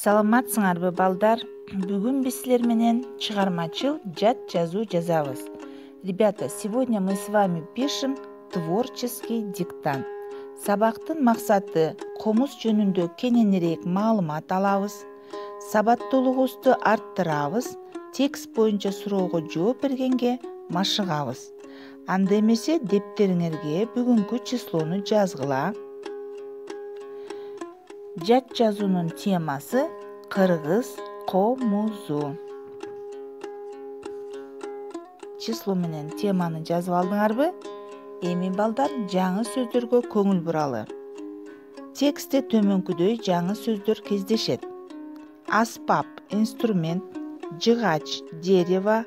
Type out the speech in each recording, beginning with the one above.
Саламатсыңарбы балдар? Бүгін біз силер менен чыгармачыл жат жазуу жазабыз. Ребята, сегодня мы с вами пишем творческий диктант. Сабактын максаты комуз жөнүндө кененирээк маалымат алабыз, сабаттуулугубузду арттырабыз, текст боюнча суроого жооп бергенге машыгабыз. Анда эмесе дептериңерге бүгүнкү числону жазгыла. Жат жазуунун темасы кыргыз комузу. Число менен теманы жазып алдыңарбы? Эми балдар жаңы сөздөргө көңүл буралы. Текстте төмөнкүдөй жаңы сөздөр кездешет. Аспап, инструмент, жыгач, дерево,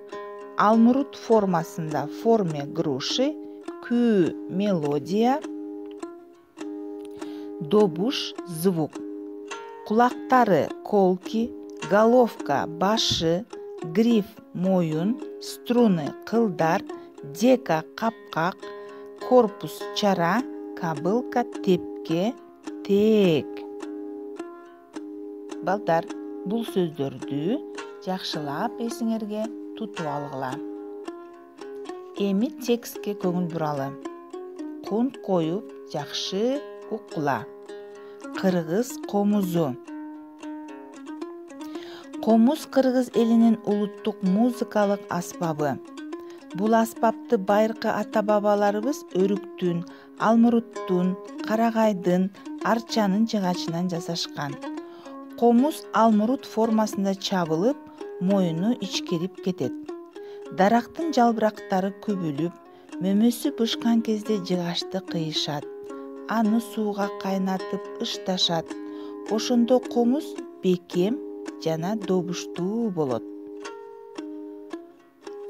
алмурут формасында форме груши, күү, мелодия, добуш, звук. Кулактары колки, головка башы, гриф моюн, струны кылдар, дека капкак, корпус чара, кабылка тепке, тек. Балдар, бул сөздөрдү жакшылап эсиңерге тутуп алгыла. Эми текстке көңүл буралы. Кунт коюп жакшы уккула. Кыргыз комузу. Комуз кыргыз элинин улуттук музыкалык аспабы. Бул аспапты байыркы ата-бабаларыбыз өрүктүн, алмуруттун, карагайдын, арчанын жыгачынан жасашкан. Комуз алмурут формасында чабылып, моюну ичкерип кетет. Дарактын жалбырактары күбүлүп, мөмөсү бышкан кезде жыгачты кыйышат. Аны сууга кайнатып ышташат. Ошондо комуз бекем жана добуштуу болот.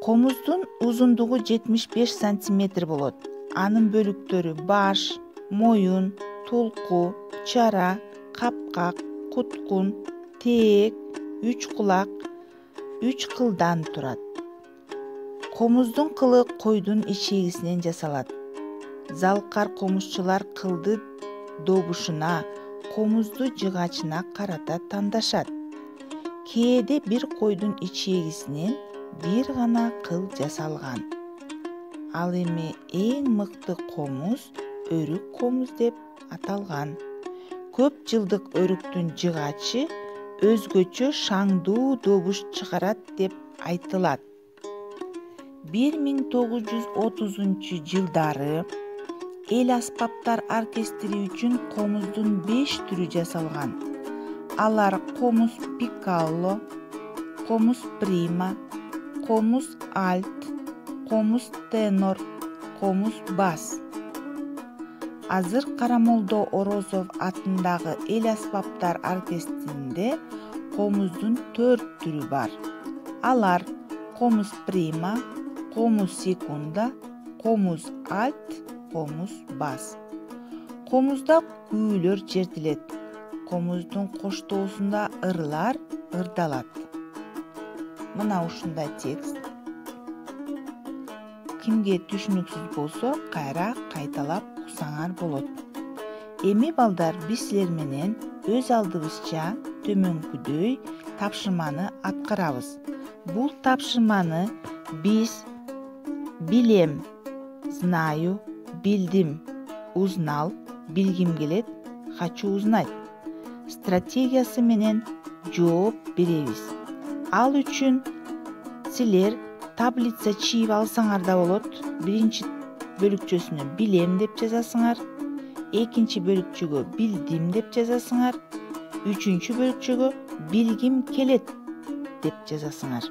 Комуздун узундугу 75 сантиметр болот. Анын бөлүктөрү баш, моюн, толку, чара, капкак, куткун, тээк, үч кулак, үч кылдан турат. Комуздун кылы койдун ичегисинен жасалат. Залкар комузчулар кылды добушуна, комузду жыгачына карата тандашат. Кээде бир койдун ичегисинен бир гана кыл жасалган. Ал эми эң мыкты комуз өрүк комуз деп аталган. Көп жылдык өрүктүн жыгачы өзгөчө шаңдуу добуш чыгарат деп айтылат. 1930 жылдары эл аспаптар оркестри үчүн комуздун 5 түрү жасалган. Алар комуз пикколо, комуз прима, комуз альт, комуз тенор, комуз бас. Азыр Карамолдо Орозов атындагы эл аспаптар оркестринде комуздун 4 түрү бар. Алар комуз прима, комуз секунда, комуз альт, комуз бас. Комузда күүлөр чертилет. Комуздун коштоосунда ырлар ырдалат. Мына ушундай текст. Кимге түшүнүксүз болсо, кайра кайталап уксаңар болот. Эми балдар, биз силер менен өз алдыбызча төмөнкүдөй тапшырманы аткарабыз. Бул тапшырманы биз билем, знаю, билдим, узнал, билгим келет, хочу узнать стратегиясы менен жооп беребиз. Ал үчүн силер таблица чийип алсаңар да болот. Биринчи бөлүкчөсүнө билем деп жазасыңар, экинчи бөлүкчөгө билдим деп жазасыңар, үчүнчү бөлүкчөгө билгим келет деп жазасыңар.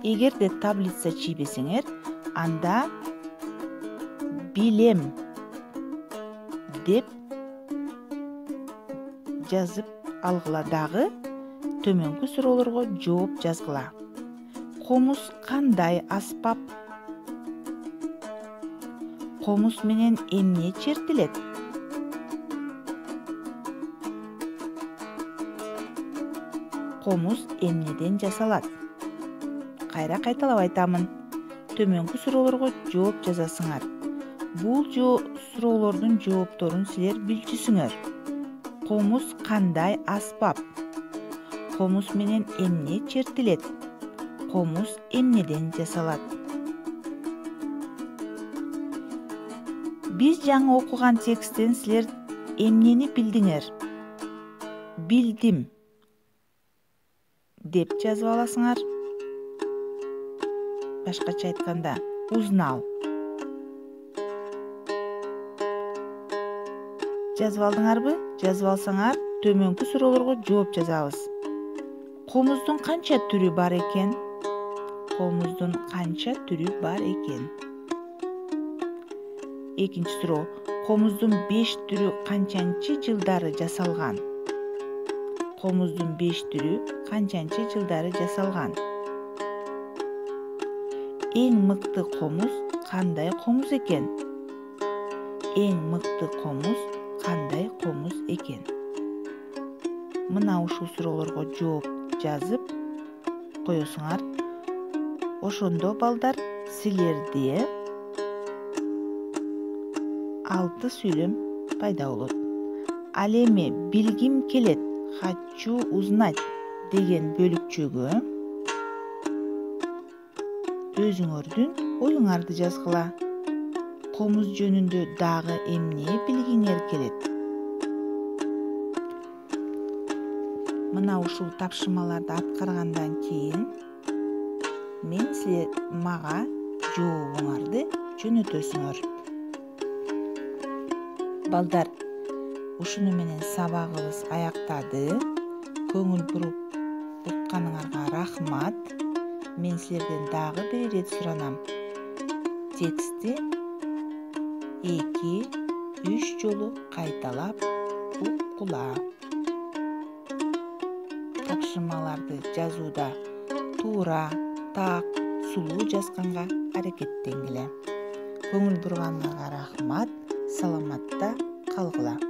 Эгерде таблица чийбесеңер, анда билем деп жазып алгыла дагы төмөнкү суроолорго жооп жазгыла. Комуз кандай аспап? Комуз менен эмне чертилет? Комуз эмнеден жасалат? Кайра кайталап айтамын. Төмөнкү суроолорго жооп жазасыңар. Бул суроолордун жоопторун силер билчүсүңөр. Комуз кандай аспап? Комуз менен эмне чертилет? Комуз эмнеден жасалат? Биз жаңы окуган тексттен силер эмнени билдиңер? Билдим деп жазып аласыңар. Башкача айтканда, узнал. Жазып алдыңарбы? Жазып алсаңар, төмөнкү суроолорго жооп жазабыз. Комуздун канча түрү бар экен? Комуздун канча түрү бар экен? Экинчи суроо. Комуздун 5 түрү канчанчы жылдары жасалган? Комуздун 5 түрү канчанчы жылдары жасалган? Эң мыкты комуз кандай комуз экен? Эң мыкты комуз кандай комуз экен? Мына ушул суроолорго жооп жазып коесуңар. Ошондо балдар силерде 6 сүйлөм пайда болот. Ал эми билгим келет, хочу узнать деген бөлүкчөгө өзүңөрдүн оюңарды жазгыла. Комуз жөнүндө дагы эмне билгиңер келет? Мына ушул тапшырмаларды аткаргандан кийин силер мага жообуңарды жөнөтөсүңөр. Балдар, ушуну менен сабагыбыз аяктады. Көңүл буруп укканыңарга рахмат. Мен силерден дагы бир ирет суранам. Текстти 2-3 жолу кайталап уккула. Тапшырмаларды жазууда туура, так, сулуу жазганга аракеттенгиле. Көңүл бурганыңарга рахмат. Саламатта калгыла.